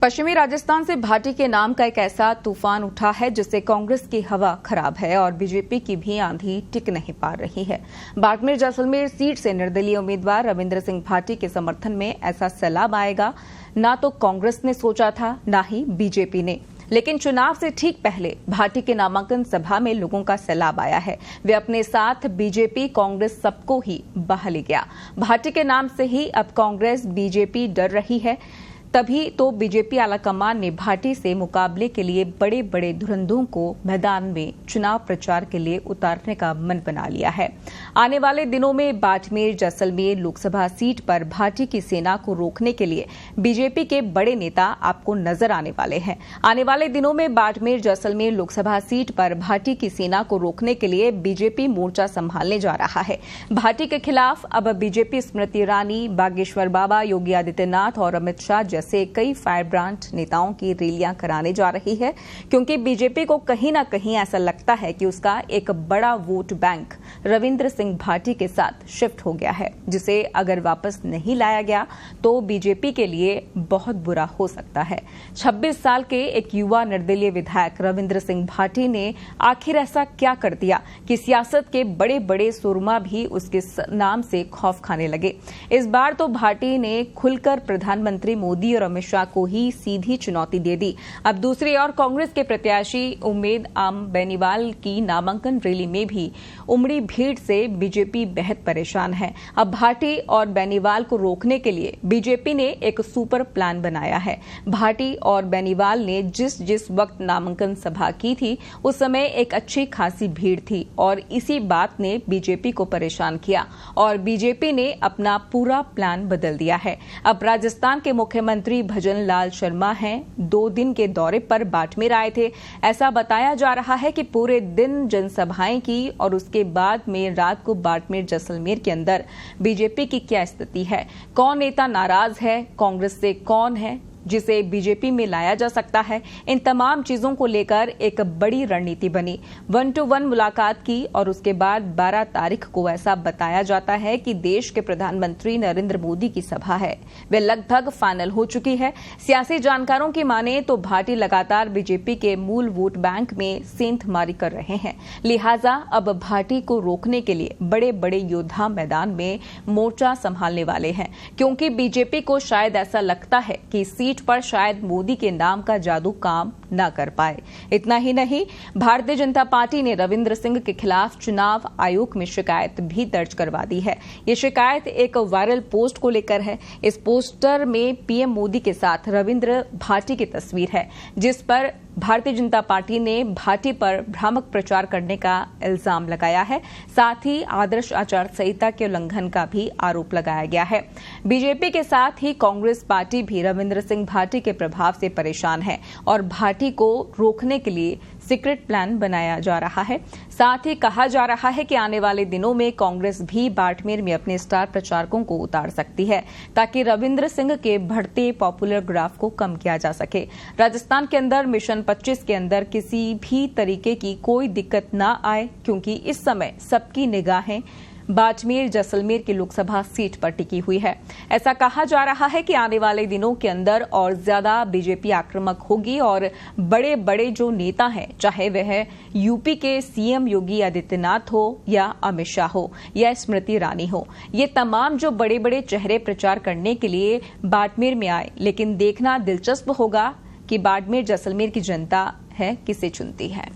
पश्चिमी राजस्थान से भाटी के नाम का एक ऐसा तूफान उठा है जिससे कांग्रेस की हवा खराब है और बीजेपी की भी आंधी टिक नहीं पा रही है। बाड़मेर जैसलमेर सीट से निर्दलीय उम्मीदवार रविंद्र सिंह भाटी के समर्थन में ऐसा सैलाब आएगा ना तो कांग्रेस ने सोचा था ना ही बीजेपी ने, लेकिन चुनाव से ठीक पहले भाटी के नामांकन सभा में लोगों का सैलाब आया है। वे अपने साथ बीजेपी कांग्रेस सबको ही बहा ले गया। भाटी के नाम से ही अब कांग्रेस बीजेपी डर रही है। तभी तो बीजेपी आलाकमान ने भाटी से मुकाबले के लिए बड़े बड़े धुरंधरों को मैदान में चुनाव प्रचार के लिए उतारने का मन बना लिया है। आने वाले दिनों में बाड़मेर जैसलमेर लोकसभा सीट पर भाटी की सेना को रोकने के लिए बीजेपी के बड़े नेता आपको नजर आने वाले हैं। आने वाले दिनों में बाड़मेर जैसलमेर लोकसभा सीट पर भाटी की सेना को रोकने के लिए बीजेपी मोर्चा संभालने जा रहा है। भाटी के खिलाफ अब बीजेपी स्मृति ईरानी, बागेश्वर बाबा, योगी आदित्यनाथ और अमित शाह से कई फायर ब्रांड नेताओं की रैलियां कराने जा रही है, क्योंकि बीजेपी को कहीं ना कहीं ऐसा लगता है कि उसका एक बड़ा वोट बैंक रविंद्र सिंह भाटी के साथ शिफ्ट हो गया है, जिसे अगर वापस नहीं लाया गया तो बीजेपी के लिए बहुत बुरा हो सकता है। 26 साल के एक युवा निर्दलीय विधायक रविंद्र सिंह भाटी ने आखिर ऐसा क्या कर दिया कि सियासत के बड़े बड़े सुरमा भी उसके नाम से खौफ खाने लगे। इस बार तो भाटी ने खुलकर प्रधानमंत्री मोदी और अमित शाह को ही सीधी चुनौती दे दी। अब दूसरी ओर कांग्रेस के प्रत्याशी उम्मेद आम बेनीवाल की नामांकन रैली में भी उमड़ी भीड़ से बीजेपी बेहद परेशान है। अब भाटी और बेनीवाल को रोकने के लिए बीजेपी ने एक सुपर प्लान बनाया है। भाटी और बेनीवाल ने जिस वक्त नामांकन सभा की थी उस समय एक अच्छी खासी भीड़ थी और इसी बात ने बीजेपी को परेशान किया और बीजेपी ने अपना पूरा प्लान बदल दिया है। अब राजस्थान के मुख्यमंत्री भजन लाल शर्मा हैं, 2 दिन के दौरे पर बाड़मेर आए थे। ऐसा बताया जा रहा है कि पूरे दिन जनसभाएं की और उसके बाद में रात को बाड़मेर जैसलमेर के अंदर बीजेपी की क्या स्थिति है, कौन नेता नाराज है, कांग्रेस से कौन है जिसे बीजेपी में लाया जा सकता है, इन तमाम चीजों को लेकर एक बड़ी रणनीति बनी। 1-to-1 मुलाकात की और उसके बाद 12 तारीख को ऐसा बताया जाता है कि देश के प्रधानमंत्री नरेंद्र मोदी की सभा है, वे लगभग फाइनल हो चुकी है। सियासी जानकारों की माने तो भाटी लगातार बीजेपी के मूल वोट बैंक में सेंधमारी कर रहे हैं, लिहाजा अब भाटी को रोकने के लिए बड़े बड़े योद्धा मैदान में मोर्चा संभालने वाले हैं, क्योंकि बीजेपी को शायद ऐसा लगता है कि सीट पर शायद मोदी के नाम का जादू काम न कर पाए। इतना ही नहीं, भारतीय जनता पार्टी ने रविंद्र सिंह के खिलाफ चुनाव आयोग में शिकायत भी दर्ज करवा दी है। ये शिकायत एक वायरल पोस्ट को लेकर है। इस पोस्टर में पीएम मोदी के साथ रविंद्र भाटी की तस्वीर है, जिस पर भारतीय जनता पार्टी ने भाटी पर भ्रामक प्रचार करने का इल्जाम लगाया है। साथ ही आदर्श आचार संहिता के उल्लंघन का भी आरोप लगाया गया है। बीजेपी के साथ ही कांग्रेस पार्टी भी रविंद्र सिंह भाटी के प्रभाव से परेशान है और भाटी को रोकने के लिए सीक्रेट प्लान बनाया जा रहा है। साथ ही कहा जा रहा है कि आने वाले दिनों में कांग्रेस भी बाड़मेर में अपने स्टार प्रचारकों को उतार सकती है, ताकि रविंद्र सिंह के बढ़ते पॉपुलर ग्राफ को कम किया जा सके। राजस्थान के अंदर मिशन 25 के अंदर किसी भी तरीके की कोई दिक्कत न आए, क्योंकि इस समय सबकी निगाहें बाड़मेर जैसलमेर की लोकसभा सीट पर टिकी हुई है। ऐसा कहा जा रहा है कि आने वाले दिनों के अंदर और ज्यादा बीजेपी आक्रामक होगी और बड़े बड़े जो नेता हैं, चाहे वह यूपी के सीएम योगी आदित्यनाथ हो या अमित शाह हो या स्मृति ईरानी हो, ये तमाम जो बड़े बड़े चेहरे प्रचार करने के लिए बाड़मेर में आए। लेकिन देखना दिलचस्प होगा कि बाड़मेर जैसलमेर की जनता है किसे चुनती है।